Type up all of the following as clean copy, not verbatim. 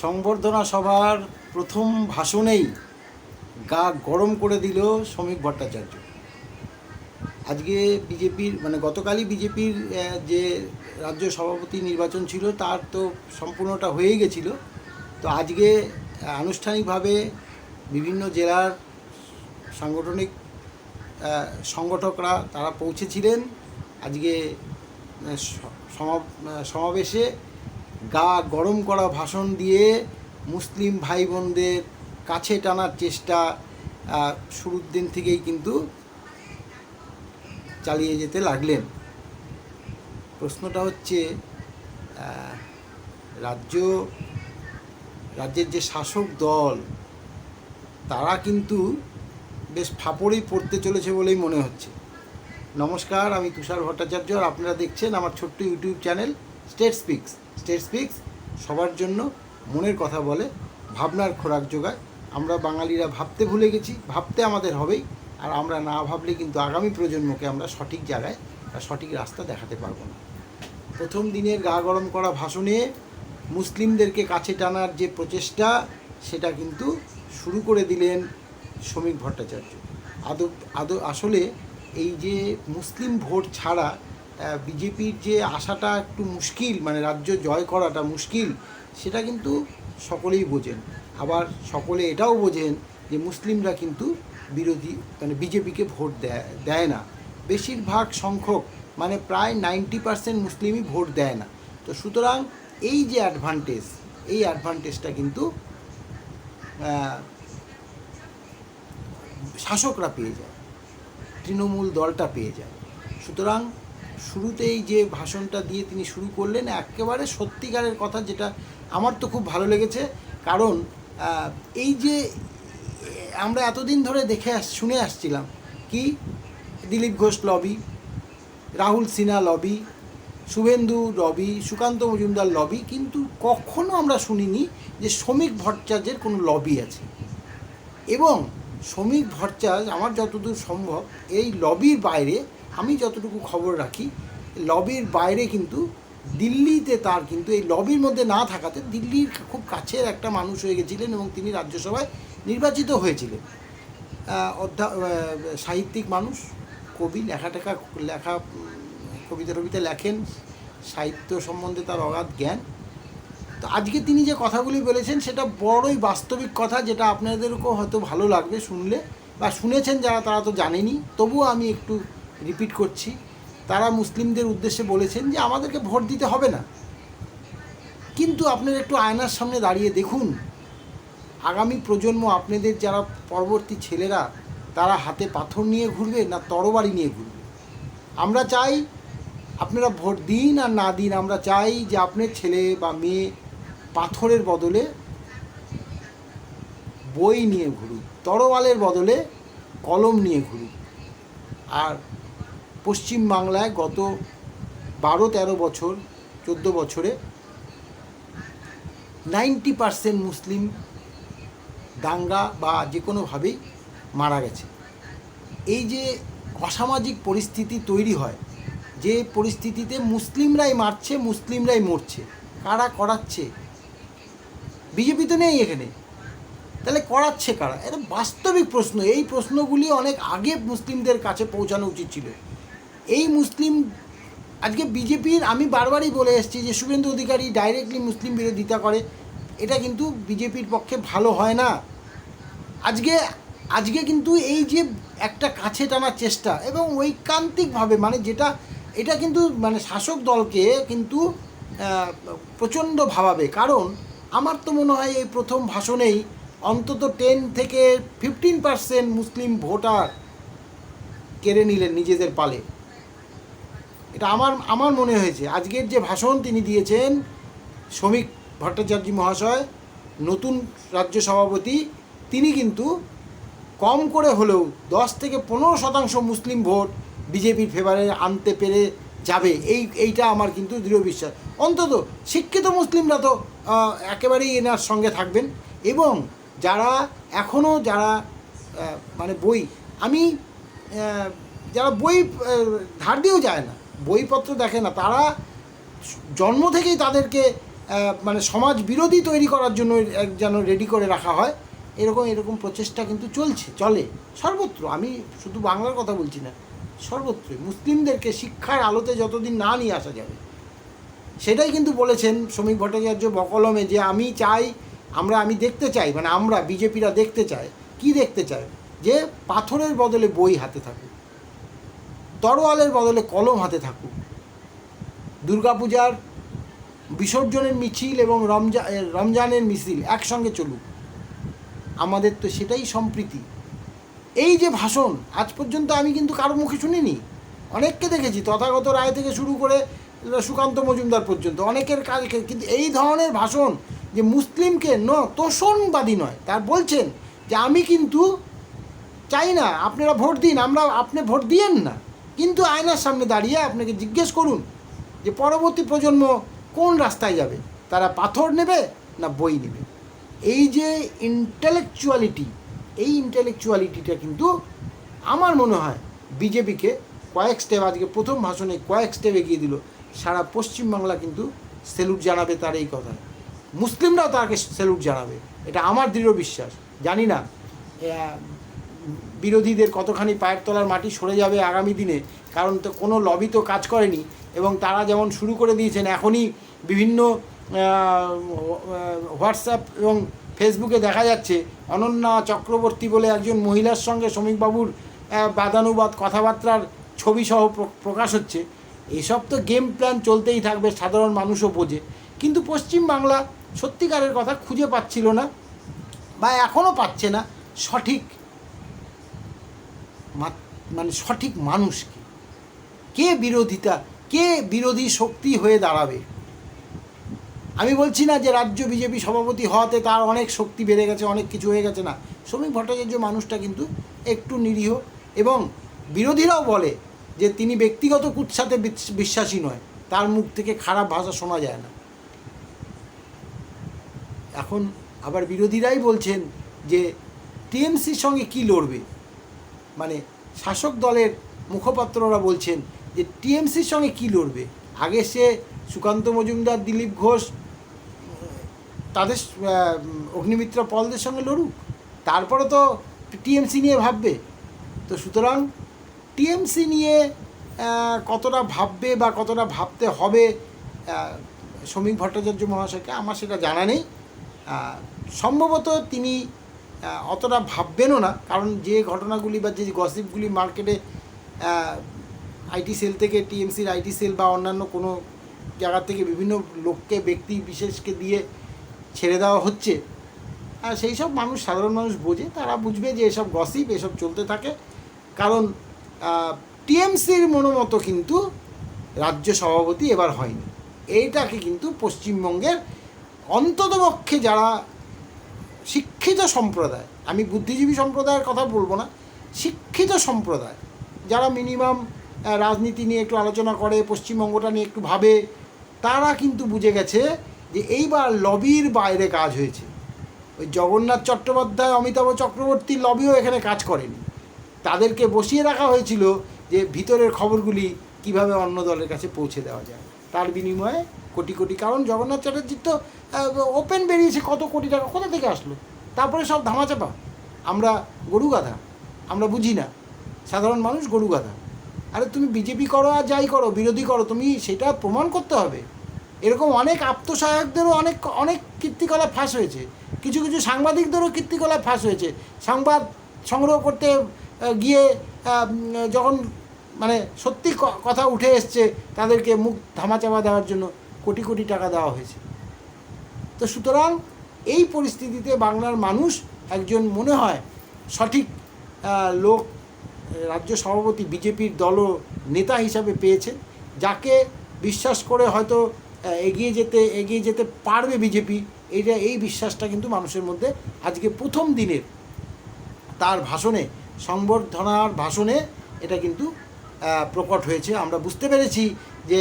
সংবর্ধনা সভার প্রথম ভাষণেই গা গরম করে দিল শ্রমিক ভট্টাচার্য। আজকে বিজেপির গতকালই বিজেপির যে রাজ্য সভাপতি নির্বাচন ছিল তার তো সম্পূর্ণটা হয়েই গেছিল। তো আজকে আনুষ্ঠানিকভাবে বিভিন্ন জেলার সাংগঠনিক সংগঠকরা তারা পৌঁছেছিলেন আজকে সমাবেশে। গা গরম করা ভাষণ দিয়ে মুসলিম ভাই বোনদের কাছে টানার চেষ্টা শুরুর দিন থেকেই কিন্তু চালিয়ে যেতে লাগলেন। প্রশ্নটা হচ্ছে, রাজ্যের যে শাসক দল তারা কিন্তু বেশ ফাপড়েই পড়তে চলেছে বলেই মনে হচ্ছে। নমস্কার, আমি তুষার ভট্টাচার্য আর আপনারা দেখছেন আমার ছোট্ট ইউটিউব চ্যানেল স্টেট স্পিক্স। সবার জন্য মনের কথা বলে, ভাবনার খোরাক যোগায়। আমরা বাঙালিরা ভাবতে ভুলে গেছি, ভাবতে আমাদের হবেই। আর আমরা না ভাবলে কিন্তু আগামী প্রজন্মকে আমরা সঠিক জায়গায় বা সঠিক রাস্তা দেখাতে পারবো না। প্রথম দিনের গা গরম করা ভাষণে মুসলিমদেরকে কাছে টানার যে প্রচেষ্টা সেটা কিন্তু শুরু করে দিলেন শ্রমিক ভট্টাচার্য। আসলে এই যে মুসলিম ভোট ছাড়া বিজেপির যে আশাটা একটু মুশকিল, রাজ্য জয় করাটা মুশকিল, সেটা কিন্তু সকলেই বোঝেন। আবার সকলে এটাও বোঝেন যে মুসলিমরা কিন্তু বিজেপিকে ভোট দেয় না। বেশিরভাগ সংখ্যক প্রায় 90% মুসলিমই ভোট দেয় না। তো সুতরাং এই যে অ্যাডভান্টেজটা কিন্তু শাসকরা পেয়ে যায়, তৃণমূল দলটা পেয়ে যায়। সুতরাং শুরুতেই যে ভাষণটা দিয়ে তিনি শুরু করলেন একেবারে সত্যিকারের কথা, যেটা আমার তো খুব ভালো লেগেছে। কারণ এই যে আমরা এতদিন ধরে শুনে আসছিলাম কি Dilip Ghosh lobby, Rahul Sinha lobby, Suvendu lobby, Sukanta Majumdar lobby, কিন্তু কখনো আমরা শুনিনি যে শ্রমিক ভট্টাচার্যের কোনো লবি আছে। এবং শ্রমিক ভট্টাচার্য আমার যতদূর সম্ভব এই লবির বাইরে, আমি যতটুকু খবর রাখি, লবির বাইরে কিন্তু দিল্লিতে তার কিন্তু এই লবির মধ্যে না থাকাতে দিল্লির খুব কাছের একটা মানুষ হয়ে গেছিলেন এবং তিনি রাজ্যসভায় নির্বাচিত হয়েছিলেন। সাহিত্যিক মানুষ, কবি, লেখা কবিতা লেখেন, সাহিত্য সম্বন্ধে তার অগাধ জ্ঞান। তো আজকে তিনি যে কথাগুলি বলেছেন সেটা বড়ই বাস্তবিক কথা, যেটা আপনাদেরকেও হয়তো ভালো লাগবে শুনলে, বা শুনেছেন যারা তারা তো জানেনই, তবুও আমি একটু রিপিট করছি। তারা মুসলিমদের উদ্দেশ্যে বলেছেন যে আমাদেরকে ভোট দিতে হবে না, কিন্তু আপনারা একটু আয়নার সামনে দাঁড়িয়ে দেখুন আগামী প্রজন্ম, আপনাদের যারা পরবর্তী ছেলেরা, তারা হাতে পাথর নিয়ে ঘুরবে না তরবারি নিয়ে ঘুরবে। আমরা চাই আপনারা ভোট দিন আর না দিন, আমরা চাই যে আপনার ছেলে বা মেয়ে পাথরের বদলে বই নিয়ে ঘুরুক, তরোয়ালের বদলে কলম নিয়ে ঘুরুক। আর পশ্চিমবাংলায় গত 12-13 বছর 14 বছরে 90% মুসলিম দাঙ্গা বা যে কোনোভাবেই মারা গেছে। এই যে অসামাজিক পরিস্থিতি তৈরি হয়, যে পরিস্থিতিতে মুসলিমরাই মারছে, মুসলিমরাই মরছে, কারা করাচ্ছে? বিজেপি তো নেই এখানে, তাহলে করাচ্ছে কারা? এটা বাস্তবিক প্রশ্ন। এই প্রশ্নগুলি অনেক আগে মুসলিমদের কাছে পৌঁছানো উচিত ছিল। এই মুসলিম আজকে বিজেপির, আমি বারবারই বলে এসেছি যে শুভেন্দু অধিকারী ডাইরেক্টলি মুসলিম বিরোধিতা করে, এটা কিন্তু বিজেপির পক্ষে ভালো হয় না। আজকে কিন্তু এই যে একটা কাছে টানার চেষ্টা এবং ঐকান্তিকভাবে এটা কিন্তু শাসক দলকে কিন্তু প্রচণ্ড ভাবাবে। কারণ আমার তো মনে হয় এই প্রথম ভাষণেই অন্তত 10 থেকে 15% মুসলিম ভোটার কেড়ে নিলেন নিজেদের পালে। এটা আমার মনে হয়েছে। আজকের যে ভাষণ তিনি দিয়েছেন শ্রমিক ভট্টাচার্য মহাশয়, নতুন রাজ্য সভাপতি, তিনি কিন্তু কম করে হলেও 10 থেকে 15% মুসলিম ভোট বিজেপির ফেভারে আনতে পেরে যাবে, এইটা আমার কিন্তু দৃঢ় বিশ্বাস। অন্তত শিক্ষিত মুসলিমরা তো একেবারেই এনার সঙ্গে থাকবেন। এবং যারা এখনও যারা বই ধার দিয়েও যায় না, বইপত্র দেখে না, তারা জন্ম থেকেই তাদেরকে মানে সমাজ বিরোধী তৈরি করার জন্য যেন রেডি করে রাখা হয়, এরকম প্রচেষ্টা কিন্তু চলে সর্বত্র। আমি শুধু বাংলার কথা বলছি না, সর্বত্রই মুসলিমদেরকে শিক্ষার আলোতে যতদিন না নিয়ে আসা যাবে, সেটাই কিন্তু বলেছেন শ্রমিক ভট্টাচার্য বকলমে, যে আমি দেখতে চাই, মানে আমরা বিজেপিরা দেখতে চাই, কি দেখতে চায়, যে পাথরের বদলে বই হাতে থাকুক, তরোয়ালের বদলে কলম হাতে থাকুক, দুর্গাপূজার বিসর্জনের মিছিল এবং রমজানের মিছিল একসঙ্গে চলুক। আমাদের তো সেটাই সম্প্রীতি। এই যে ভাষণ, আজ পর্যন্ত আমি কিন্তু কারোর মুখে শুনিনি, অনেককে দেখেছি, তথাগত রায় থেকে শুরু করে সুকান্ত মজুমদার পর্যন্ত অনেকের কাজ, কিন্তু এই ধরনের ভাষণ যে মুসলিমকে তোষণবাদী নয়, তার বলছেন যে আমি কিন্তু চাই না আপনারা ভোট দিন, আপনি ভোট দিয়েন না, কিন্তু আয়নার সামনে দাঁড়িয়ে আপনাকে জিজ্ঞেস করুন যে পরবর্তী প্রজন্ম কোন রাস্তায় যাবে, তারা পাথর নেবে না বই নেবে। এই যে ইন্টেলেকচুয়ালিটিটা কিন্তু আমার মনে হয় বিজেপিকে কয়েক স্টেপ, আজকে প্রথম ভাষণে কয়েক স্টেপ এগিয়ে দিল। সারা পশ্চিমবাংলা কিন্তু স্যালুট জানাবে তার এই কথায়, মুসলিমরাও তাকে স্যালুট জানাবে, এটা আমার দৃঢ় বিশ্বাস। জানি না বিরোধীদের কতখানি পায়ের তলার মাটি সরে যাবে আগামী দিনে, কারণ তো কোনো লবি তো কাজ করেনি, এবং তারা যেমন শুরু করে দিয়েছেন, এখনই বিভিন্ন হোয়াটসঅ্যাপ এবং ফেসবুকে দেখা যাচ্ছে অনন্যা চক্রবর্তী বলে একজন মহিলার সঙ্গে শ্রমিকবাবুর বাদানুবাদ কথাবার্তার ছবিসহ প্রকাশ হচ্ছে। এসব তো গেম প্ল্যান চলতেই থাকবে, সাধারণ মানুষও বোঝে, কিন্তু পশ্চিমবাংলা সত্যিকারের কথা খুঁজে পাচ্ছিল না, বা এখনও পাচ্ছে না সঠিক, মানে সঠিক মানুষকে, কে বিরোধী শক্তি হয়ে দাঁড়াবে। আমি বলছি না যে রাজ্য বিজেপি সভাপতি হওয়াতে তার অনেক শক্তি বেড়ে গেছে, অনেক কিছু হয়ে গেছে, না। শ্রমিক ভট্টাচার্য মানুষটা কিন্তু একটু নিরীহ, এবং বিরোধীরাও বলে যে তিনি ব্যক্তিগত কুৎসাতে বিশ্বাসী নয়, তার মুখ থেকে খারাপ ভাষা শোনা যায় না। এখন আবার বিরোধীরাই বলছেন যে টিএমসির সঙ্গে কি লড়বে, মানে শাসক দলের মুখপাত্ররা বলছেন যে টিএমসির সঙ্গে কি লড়বে। আগে সে সুকান্ত মজুমদার, দিলীপ ঘোষ, তাদের অগ্নিমিত্রা পলদের সঙ্গে লড়ুক, তারপরে তো টিএমসি নিয়ে ভাববে। তো সুতরাং টিএমসি নিয়ে কতটা ভাববে বা কতটা ভাবতে হবে শ্রমিক ভট্টাচার্য মহাশয়কে, আমার সেটা জানা নেই। সম্ভবত তিনি অতটা ভাববেনও না, কারণ যে ঘটনাগুলি বা যে গসিপগুলি মার্কেটে আইটি সেল থেকে, টিএমসির আইটি সেল বা অন্যান্য কোনো জায়গা থেকে বিভিন্ন লোককে, ব্যক্তি বিশেষকে দিয়ে ছেড়ে দেওয়া হচ্ছে, আর সেই সব মানুষ, সাধারণ মানুষ বোঝে, তারা বুঝবে যে এসব গসিপ, এসব চলতে থাকে। কারণ টিএমসির মনোমতো কিন্তু রাজ্য সভাপতি এবার হয়নি, এইটাকে কিন্তু পশ্চিমবঙ্গের অন্ততপক্ষে যারা শিক্ষিত সম্প্রদায়, আমি বুদ্ধিজীবী সম্প্রদায়ের কথা বলবো না, শিক্ষিত সম্প্রদায় যারা মিনিমাম রাজনীতি নিয়ে একটু আলোচনা করে, পশ্চিমবঙ্গটা নিয়ে একটু ভাবে, তারা কিন্তু বুঝে গেছে যে এইবার লবির বাইরে কাজ হয়েছে। ওই জগন্নাথ চট্টোপাধ্যায়, অমিতাভ চক্রবর্তীর লবিও এখানে কাজ করেনি, তাদেরকে বসিয়ে রাখা হয়েছিল যে ভিতরের খবরগুলি কিভাবে অন্য দলের কাছে পৌঁছে দেওয়া যায়, তার বিনিময়ে কোটি কোটি, কারণ জগন্নাথ চ্যাটার্জির তো ওপেন বেরিয়েছে, কত কোটি টাকা কোথা থেকে আসলো, তারপরে সব ধামাচাপা। আমরা গরু গাধা, আমরা বুঝি না, সাধারণ মানুষ গরু গাধা। আরে তুমি বিজেপি করো আর যাই করো, বিরোধী করো, তুমি সেটা প্রমাণ করতে হবে। এরকম অনেক আত্মসহায়কদেরও অনেক কীর্তিকলাপ ফাঁস হয়েছে, কিছু সাংবাদিকদেরও কীর্তিকলাপ ফাঁস হয়েছে। সংবাদ সংগ্রহ করতে গিয়ে যখন মানে সত্যি কথা উঠে এসছে, তাদেরকে মুখ ধামাচাপা দেওয়ার জন্য কোটি কোটি টাকা দেওয়া হয়েছে। তো সুতরাং এই পরিস্থিতিতে বাংলার মানুষ একজন মনে হয় সঠিক লোক রাজ্য সভাপতি বিজেপির দল নেতা হিসাবে পেয়েছে, যাকে বিশ্বাস করে হয়তো এগিয়ে যেতে পারবে বিজেপি, এই বিশ্বাসটা কিন্তু মানুষের মধ্যে আজকে প্রথম দিনের তার ভাষণে, সংবর্ধনার ভাষণে এটা কিন্তু প্রকট হয়েছে। আমরা বুঝতে পেরেছি যে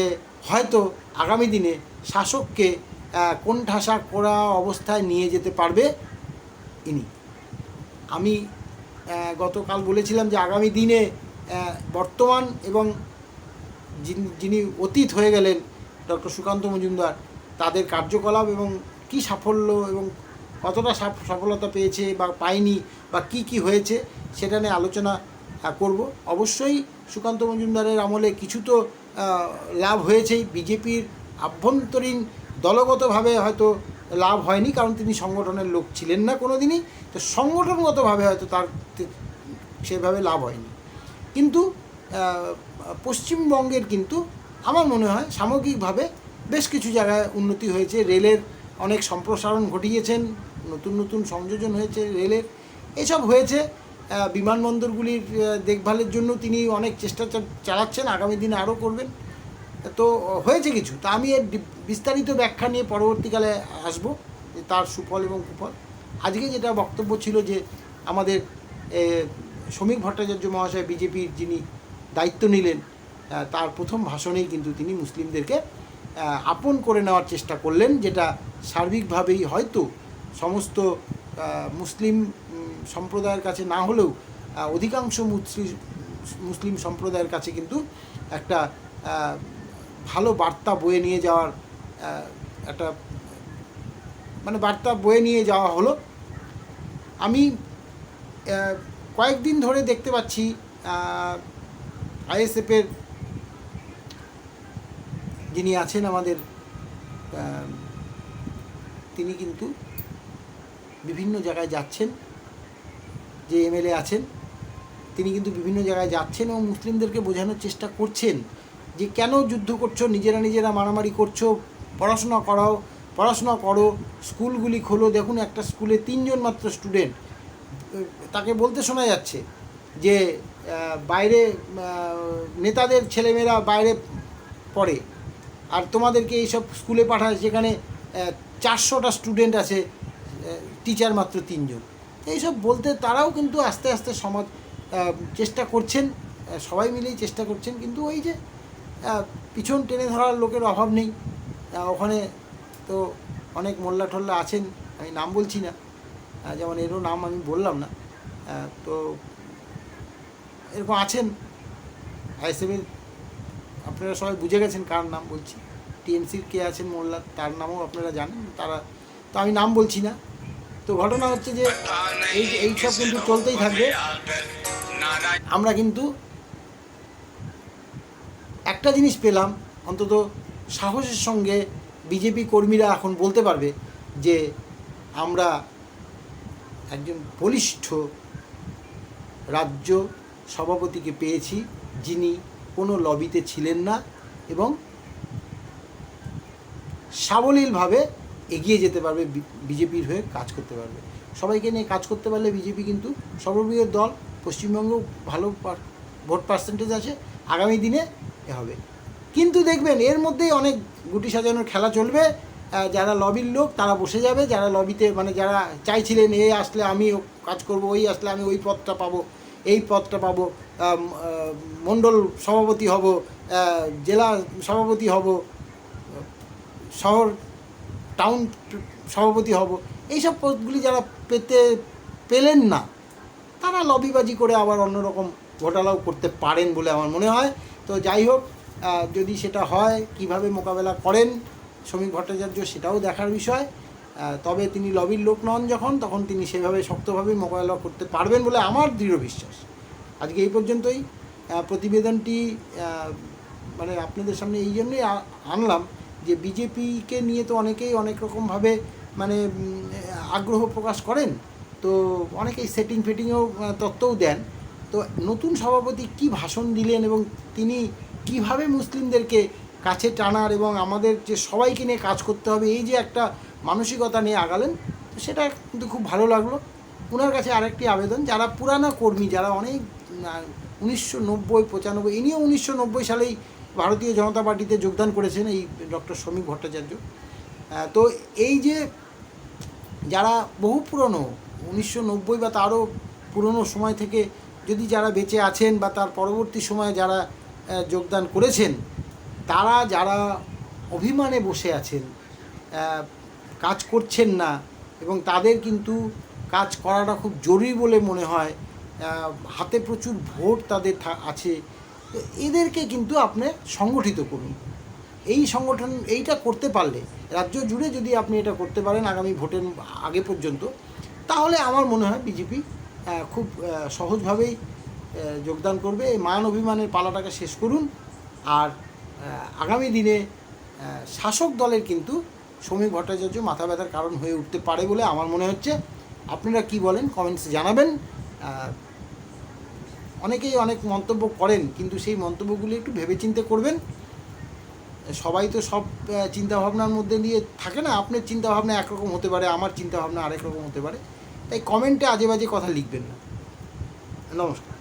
হয়তো আগামী দিনে শাসককে কোণঠাসা করা অবস্থায় নিয়ে যেতে পারবে ইনি। আমি গতকাল বলেছিলাম যে আগামী দিনে বর্তমান এবং যিনি অতীত হয়ে গেলেন ডক্টর সুকান্ত মজুমদার, তাদের কার্যকলাপ এবং কি সাফল্য এবং কতটা সফলতা পেয়েছে বা পায়নি বা কি কি হয়েছে সেটা নিয়ে আলোচনা করব। অবশ্যই সুকান্ত মজুমদারের আমলে কিছু তো লাভ হয়েছেই, বিজেপির আভ্যন্তরীণ দলগতভাবে হয়তো লাভ হয়নি, কারণ তিনি সংগঠনের লোক ছিলেন না কোনো দিনই, তো সংগঠনগতভাবে হয়তো তার সেভাবে লাভ হয়নি। কিন্তু পশ্চিমবঙ্গের কিন্তু আমার মনে হয় সামগ্রিকভাবে বেশ কিছু জায়গায় উন্নতি হয়েছে। রেলের অনেক সম্প্রসারণ ঘটিয়েছেন, নতুন নতুন সংযোজন হয়েছে রেলের, এসব হয়েছে। বিমানবন্দরগুলির দেখভালের জন্য তিনি অনেক চেষ্টা চালাচ্ছেন, আগামী দিনে আরও করবেন। তো হয়েছে কিছু, তা আমি এর বিস্তারিত ব্যাখ্যা নিয়ে পরবর্তীকালে আসবো যে তার সুফল এবং কুফল। আজকে যেটা বক্তব্য ছিল যে আমাদের শ্রমিক ভট্টাচার্য মহাশয় বিজেপির যিনি দায়িত্ব নিলেন, তার প্রথম ভাষণেই কিন্তু তিনি মুসলিমদেরকে আপন করে নেওয়ার চেষ্টা করলেন, যেটা সার্বিকভাবেই হয়তো সমস্ত মুসলিম সম্প্রদায়ের কাছে না হলেও অধিকাংশ মুসলিম সম্প্রদায়ের কাছে কিন্তু একটা ভালো বার্তা বয়ে নিয়ে যাওয়ার একটা বার্তা বয়ে নিয়ে যাওয়া হলো। আমি কয়েকদিন ধরে দেখতে পাচ্ছি আইএসএফের যিনি আছেন আমাদের, তিনি কিন্তু বিভিন্ন জায়গায় যাচ্ছেন, যে এমএলএ আছেন তিনি কিন্তু বিভিন্ন জায়গায় যাচ্ছেন এবং মুসলিমদেরকে বোঝানোর চেষ্টা করছেন যে কেন যুদ্ধ করছো, নিজেরা মারামারি করছো, পড়াশোনা করো, স্কুলগুলি খোলো। দেখুন একটা স্কুলে 3 জন মাত্র স্টুডেন্ট, তাকে বলতে শোনা যাচ্ছে যে বাইরে নেতাদের ছেলেমেয়েরা বাইরে পড়ে আর তোমাদেরকে এইসব স্কুলে পাঠায়, যেখানে 400টা স্টুডেন্ট আছে, টিচার মাত্র 3 জন। এইসব বলতে তারাও কিন্তু আস্তে আস্তে সমাজ চেষ্টা করছেন, সবাই মিলেই চেষ্টা করছেন, কিন্তু ওই যে পিছন টেনে ধরার লোকের অভাব নেই। ওখানে তো অনেক মোল্লা টোল্লা আছেন, আমি নাম বলছি না, যেমন এরও নাম আমি বললাম না, তো এরকম আছেন আইএসএফের, আপনারা সবাই বুঝে গেছেন কার নাম বলছি। টিএমসির কে আছেন মোল্লা, তার নামও আপনারা জানেন, তারা তো আমি নাম বলছি না। তো ঘটনা হচ্ছে যে এই সব কিন্তু চলতেই থাকবে। আমরা কিন্তু একটা জিনিস পেলাম, অন্তত সাহসের সঙ্গে বিজেপি কর্মীরা এখন বলতে পারবে যে আমরা একজন বলিষ্ঠ রাজ্য সভাপতিকে পেয়েছি, যিনি কোনো লবিতে ছিলেন না এবং সাবলীলভাবে এগিয়ে যেতে পারবে, বিজেপির হয়ে কাজ করতে পারবে। সবাইকে নিয়ে কাজ করতে পারলে বিজেপি কিন্তু সর্ববৃহৎ দল, পশ্চিমবঙ্গেও ভালো ভোট পার্সেন্টেজ আছে, আগামী দিনে হবে। কিন্তু দেখবেন এর মধ্যেই অনেক গুটি সাজানোর খেলা চলবে। যারা লবির লোক তারা বসে যাবে, যারা লবিতে যারা চাইছিলেন এ আসলে আমি কাজ করব, ওই আসলে আমি ওই পদটা পাবো, এই পদটা পাবো, মণ্ডল সভাপতি হব, জেলা সভাপতি হব, শহর টাউন সভাপতি হব, এইসব পদগুলি যারা পেলেন না, তারা লবিবাজি করে আবার অন্যরকম ঘোটালাও করতে পারেন বলে আমার মনে হয়। তো যাই হোক, যদি সেটা হয় কিভাবে মোকাবেলা করেন শ্রমিক ভট্টাচার্য সেটাও দেখার বিষয়। তবে তিনি লবির লোক নন যখন, তখন তিনি সেভাবে শক্তভাবেই মোকাবেলা করতে পারবেন বলে আমার দৃঢ় বিশ্বাস। আজকে এই পর্যন্তই। প্রতিবেদনটি আপনাদের সামনে এই জন্যই আনলাম যে বিজেপিকে নিয়ে তো অনেকেই অনেক রকমভাবে আগ্রহ প্রকাশ করেন, তো অনেকেই সেটিং ফেটিংও তত্ত্বও দেন। তো নতুন সভাপতি কি ভাষণ দিলেন এবং তিনি কিভাবে মুসলিমদেরকে কাছে টানার এবং আমাদের যে সবাইকে নিয়ে কাজ করতে হবে এই যে একটা মানসিকতা নিয়ে আগালেন, সেটা কিন্তু খুব ভালো লাগলো। ওনার কাছে আরেকটি আবেদন, যারা পুরানো কর্মী, যারা অনেক 1990-95, ইনিও 1990 সালেই ভারতীয় জনতা পার্টিতে যোগদান করেছেন, এই ডক্টর শ্রমিক ভট্টাচার্য। তো এই যে যারা বহু পুরনো 1990 বা তারও পুরনো সময় থেকে যদি যারা বেঁচে আছেন বা তার পরবর্তী সময়ে যারা যোগদান করেছেন, তারা যারা অভিমানে বসে আছেন, কাজ করছেন না এবং তাদের কিন্তু কাজ করাটা খুব জরুরি বলে মনে হয়, হাতে প্রচুর ভোট তাদের আছে, এদেরকে কিন্তু আপনি সংগঠিত করুন। এই সংগঠন এইটা করতে পারলে, রাজ্য জুড়ে যদি আপনি এটা করতে পারেন আগামী ভোটের আগে পর্যন্ত, তাহলে আমার মনে হয় বিজেপি খুব সহজভাবেই যোগদান করবে। এই মান অভিমানের পালাটাকে শেষ করুন। আর আগামী দিনে শাসক দলের কিন্তু শ্রমিক ভট্টাচার্য মাথা ব্যথার কারণ হয়ে উঠতে পারে বলে আমার মনে হচ্ছে। আপনারা কি বলেন কমেন্টসে জানাবেন। অনেকেই অনেক মন্তব্য করেন, কিন্তু সেই মন্তব্যগুলি একটু ভেবেচিন্তে করবেন। সবাই তো সব চিন্তাভাবনার মধ্যে দিয়ে থাকে না। আপনার চিন্তাভাবনা একরকম হতে পারে, আমার চিন্তাভাবনা আরেক রকম হতে পারে। তাই কমেন্টে আজে বাজে কথা লিখবেন না। নমস্কার।